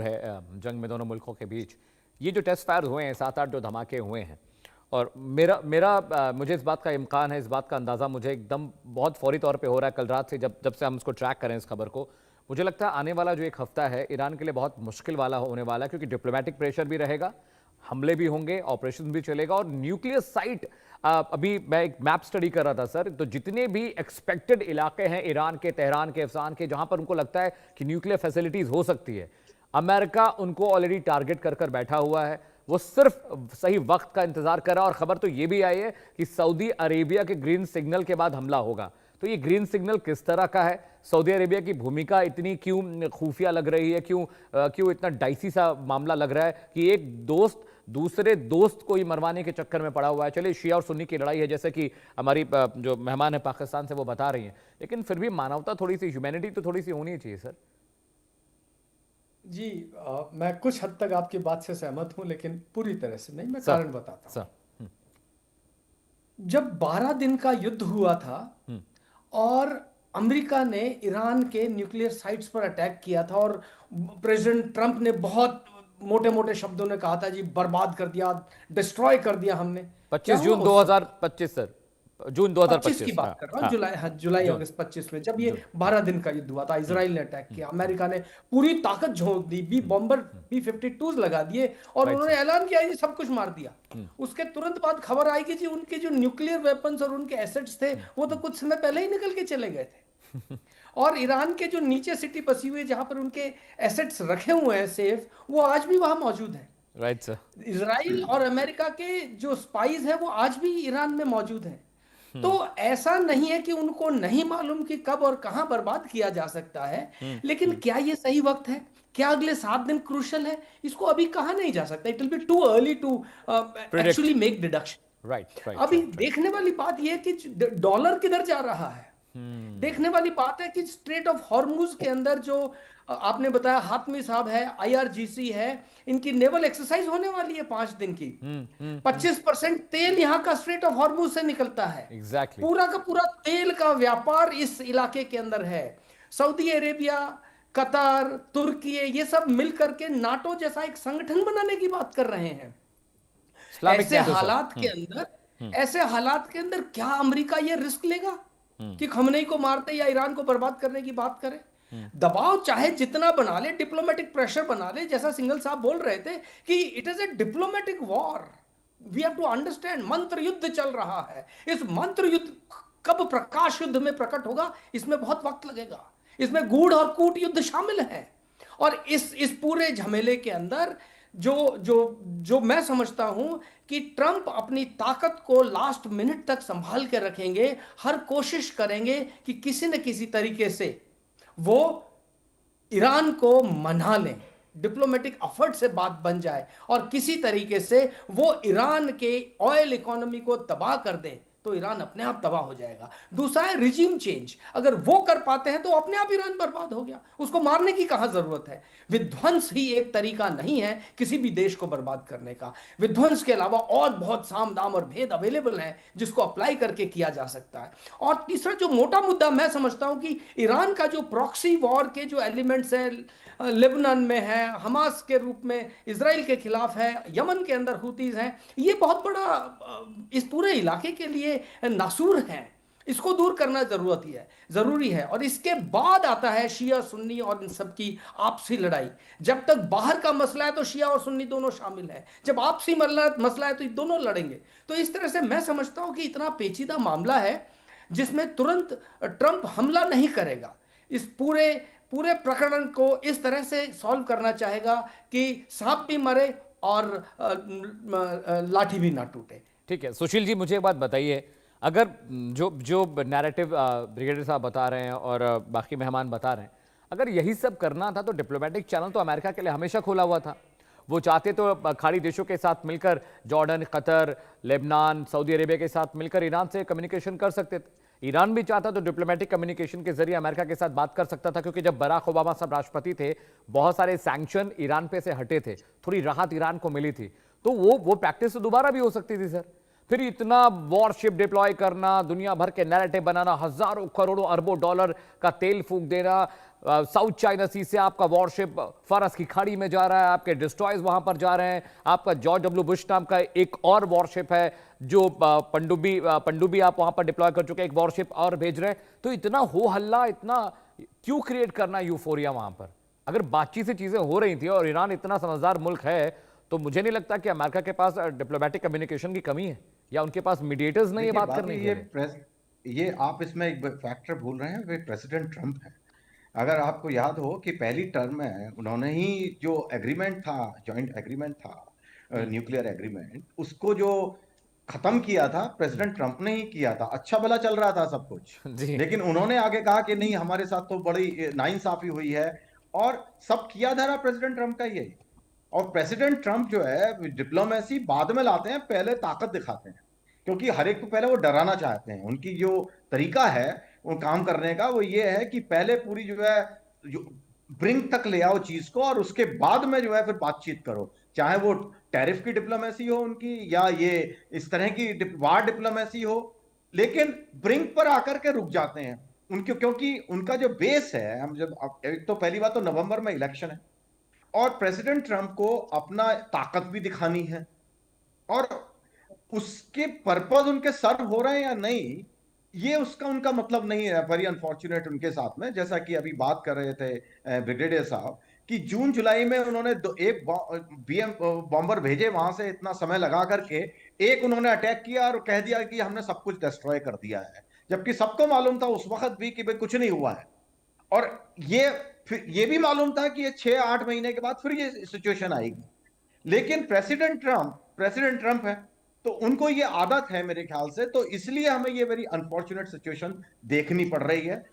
है जंग में दोनों मुल्कों के बीच। ये जो टेस्ट फायर हुए हैं, 7-8 जो धमाके हुए हैं, और मेरा मेरा मुझे इस बात का इम्कान है, इस बात का अंदाज़ा मुझे एकदम बहुत फौरी तौर पे हो रहा है कल रात से, जब जब से हम इसको ट्रैक करें इस खबर को। मुझे लगता है आने वाला जो एक हफ्ता है ईरान के लिए बहुत मुश्किल वाला होने वाला है, क्योंकि डिप्लोमेटिक प्रेशर भी रहेगा, हमले भी होंगे, ऑपरेशन भी चलेगा, और न्यूक्लियर साइट अभी मैं एक मैप स्टडी कर रहा था सर, तो जितने भी एक्सपेक्टेड इलाके हैं ईरान के, तेहरान के, अफसान के, जहां पर उनको लगता है कि न्यूक्लियर फैसिलिटीज हो सकती है, अमेरिका उनको ऑलरेडी टारगेट कर कर बैठा हुआ है। वो सिर्फ सही वक्त का इंतजार कर रहा है। और खबर तो ये भी आई है कि सऊदी अरेबिया के ग्रीन सिग्नल के बाद हमला होगा। तो ये ग्रीन सिग्नल किस तरह का है, सऊदी अरेबिया की भूमिका इतनी क्यों खुफिया लग रही है, क्यों इतना डाइसी सा मामला लग रहा है कि एक दोस्त दूसरे दोस्त को ही मरवाने के चक्कर में पड़ा हुआ है। चलिए, शिया और सुन्नी की लड़ाई है, जैसे कि हमारी जो मेहमान है पाकिस्तान से वो बता रही हैं, लेकिन फिर भी मानवता, थोड़ी सी ह्यूमैनिटी तो थोड़ी सी होनी चाहिए सर। जी, मैं कुछ हद तक आपकी बात से सहमत हूं, लेकिन पूरी तरह से नहीं। मैं सर, कारण बताता हूं। सर, जब 12 दिन का युद्ध हुआ था और अमेरिका ने ईरान के न्यूक्लियर साइट्स पर अटैक किया था, और प्रेसिडेंट ट्रंप ने बहुत मोटे मोटे शब्दों में कहा था, जी बर्बाद कर दिया, डिस्ट्रॉय कर दिया हमने। क्या 25 हुआ जून उस वक्त? 2025 सर, जून 25 की 2025। बात हाँ, कर रहा हूँ, हाँ, जुलाई, हाँ, जुलाई जून, अगस्त 25 में, जब ये जून। 12 दिन का युद्ध हुआ था, इजराइल ने अटैक किया, अमेरिका ने पूरी ताकत झोंक दी, बी बॉम्बर B-52 लगा दिए, और उन्होंने ऐलान किया ये सब कुछ मार दिया। उसके तुरंत बाद खबर आई कि जी उनके जो न्यूक्लियर वेपन्स और उनके एसेट्स थे वो तो कुछ समय पहले ही निकल के चले गए थे। और ईरान के जो नीचे सिटी बसी हुई है, जहां पर उनके एसेट्स रखे हुए हैं सेफ, वो आज भी वहां मौजूद है। Right sir. इजराइल और अमेरिका के जो स्पाइज है वो आज भी ईरान में मौजूद हैं। तो ऐसा नहीं है कि उनको नहीं मालूम कि कब और कहां बर्बाद किया जा सकता है, लेकिन क्या ये सही वक्त है? क्या अगले 7 दिन क्रूशल है? इसको अभी कहा नहीं जा सकता। It will be too early to predict. Actually make deduction. Right, right, अभी राइट, देखने वाली बात यह है कि डॉलर किधर जा रहा है। देखने वाली बात है कि स्ट्रेट ऑफ हॉर्मुज के अंदर जो आपने बताया हातमी साहब है, IRGC है, इनकी नेवल एक्सरसाइज होने वाली है 5 दिन की। 25% तेल यहाँ का स्ट्रेट ऑफ हॉर्मुज से निकलता है। एग्जैक्टली। पूरा का पूरा तेल का व्यापार इस इलाके के अंदर है। सऊदी अरेबिया, कतार, तुर्की, ये सब मिलकर के नाटो जैसा एक संगठन बनाने की बात कर रहे हैं। ऐसे हालात के अंदर क्या अमेरिका ये रिस्क लेगा कि खमनेई को मारते या ईरान को बर्बाद करने की बात करे? दबाव चाहे जितना बना ले, डिप्लोमेटिक प्रेशर बना ले, जैसा सिंघल साहब बोल रहे थे कि it is a diplomatic war, we have to understand, मंत्र युद्ध चल रहा है। इस मंत्र युद्ध कब प्रकाश युद्ध में प्रकट होगा, इसमें बहुत वक्त लगेगा। इसमें गूढ़ और कूट युद्ध शामिल है। और इस पूरे झमेले के अंदर जो जो जो मैं समझता हूं कि ट्रंप अपनी ताकत को लास्ट मिनट तक संभाल के रखेंगे, हर कोशिश करेंगे कि किसी न किसी तरीके से वो ईरान को मना लें, डिप्लोमेटिक एफर्ट से बात बन जाए, और किसी तरीके से वो ईरान के ऑयल इकोनॉमी को तबाह कर दें, तो ईरान अपने आप तबाह हो जाएगा। दूसरा है रिजीम चेंज। अगर वो कर पाते हैं तो अपने आप ईरान बर्बाद हो गया, उसको मारने की कहां जरूरत है। विध्वंस ही एक तरीका नहीं है किसी भी देश को बर्बाद करने का। विध्वंस के अलावा और बहुत साम दाम और भेद अवेलेबल हैं जिसको अप्लाई करके किया जा सकता है। और तीसरा जो मोटा मुद्दा मैं समझता हूं कि ईरान का जो प्रॉक्सी वॉर के जो एलिमेंट्स हैं, लेबनान में है, हमास के रूप में इजराइल के खिलाफ है, यमन के अंदर हुतीज हैं, ये बहुत बड़ा इस पूरे इलाके के लिए नासूर हैं। इसको दूर करना जरूरी है। और इसके बाद आता है शिया सुन्नी और इन सब की आपसी लड़ाई। जब तक बाहर का मसला है तो शिया और सुन्नी दोनों शामिल हैं, जब आपसी मसला है तो दोनों लड़ेंगे। तो इस तरह से मैं समझता हूं कि इतना पेचीदा मामला है जिसमें तुरंत ट्रंप हमला नहीं करेगा। इस पूरे प्रकरण को इस तरह से सॉल्व करना चाहेगा कि सांप भी मरे और लाठी भी ना टूटे। ठीक है सुशील जी, मुझे एक बात बताइए, अगर जो जो नैरेटिव ब्रिगेडियर साहब बता रहे हैं और बाकी मेहमान बता रहे हैं, अगर यही सब करना था तो डिप्लोमेटिक चैनल तो अमेरिका के लिए हमेशा खोला हुआ था। वो चाहते तो खाड़ी देशों के साथ मिलकर, Jordan, Qatar, Lebanon, Saudi Arabia के साथ मिलकर ईरान से कम्युनिकेशन कर सकते थे। ईरान भी चाहता तो डिप्लोमेटिक कम्युनिकेशन के जरिए अमेरिका के साथ बात कर सकता था, क्योंकि जब बराक ओबामा साहब राष्ट्रपति थे, बहुत सारे सैंक्शन ईरान पे से हटे थे, थोड़ी राहत ईरान को मिली थी। तो वो प्रैक्टिस तो दोबारा भी हो सकती थी सर। फिर इतना वॉरशिप डिप्लॉय करना, दुनिया भर के नैरेटिव बनाना, हजारों करोड़ों अरबों डॉलर का तेल फूंक देना, साउथ चाइना सी से आपका वॉरशिप फारस की खाड़ी में जा रहा है, आपके डिस्ट्रॉयर्स वहां पर जा रहे हैं, आपका जॉर्ज डब्ल्यू बुश नाम का एक और वॉरशिप है जो पनडुब्बी आप वहां पर डिप्लॉय कर चुके हैं, एक वॉरशिप और भेज रहे हैं। तो इतना हो हल्ला, इतना क्यों क्रिएट करना यूफोरिया वहां पर? अगर बातचीत से चीजें हो रही थी और ईरान इतना समझदार मुल्क है, तो मुझे नहीं लगता कि अमेरिका के पास डिप्लोमेटिक कम्युनिकेशन की कमी है या उनके पास मीडिएटर्स नहीं है देखिए बात बात करने के ये लिए। ये आप इसमें एक फैक्टर भूल रहे हैं, वे प्रेसिडेंट ट्रम्प हैं। अगर आपको याद हो कि पहली टर्म में उन्होंने ही जो एग्रीमेंट था, जॉइंट एग्रीमेंट था, न्यूक्लियर एग्रीमेंट, उसको जो खत्म किया था प्रेसिडेंट ट्रम्प ने ही किया था। अच्छा भला चल रहा था सब कुछ, जी। लेकिन उन्होंने आगे कहा कि नहीं, हमारे साथ तो बड़ी नाइंसाफी हुई है, और सब किया धरा प्रेसिडेंट ट्रम्प का ही है। और प्रेसिडेंट ट्रम्प जो है डिप्लोमेसी बाद में लाते हैं, पहले ताकत दिखाते हैं, क्योंकि हर एक को पहले वो डराना चाहते हैं। उनकी जो तरीका है वो काम करने का, वो ये है कि पहले पूरी जो है जो ब्रिंक तक ले आओ चीज को, और उसके बाद में जो है फिर बातचीत करो। चाहे वो टैरिफ की डिप्लोमेसी हो उनकी, या ये इस तरह की वार डिप्लोमेसी हो, लेकिन ब्रिंक पर आकर के रुक जाते हैं उनके, क्योंकि उनका जो बेस है, हम जब एक तो पहली बात तो नवंबर में इलेक्शन है, और प्रेसिडेंट ट्रम्प को अपना ताकत भी दिखानी है, और उसके पर्पज उनके सर्व हो रहे हैं या नहीं, ये उसका उनका मतलब नहीं है। वेरी अनफॉर्चुनेट उनके साथ में, जैसा कि अभी बात कर रहे थे ब्रिगेडियर साहब, कि जून जुलाई में उन्होंने एक बीएम बॉम्बर भेजे वहां से, इतना समय लगा करके एक उन्होंने अटैक किया और कह दिया कि हमने सब कुछ डिस्ट्रॉय कर दिया है, जबकि सबको मालूम था उस वक्त भी कि भाई कुछ नहीं हुआ है। और ये फिर ये भी मालूम था कि ये 6-8 महीने के बाद फिर ये सिचुएशन आएगी। लेकिन प्रेसिडेंट ट्रम्प है, तो उनको ये आदत है मेरे ख्याल से, तो इसलिए हमें ये वेरी अनफॉर्चुनेट सिचुएशन देखनी पड़ रही है।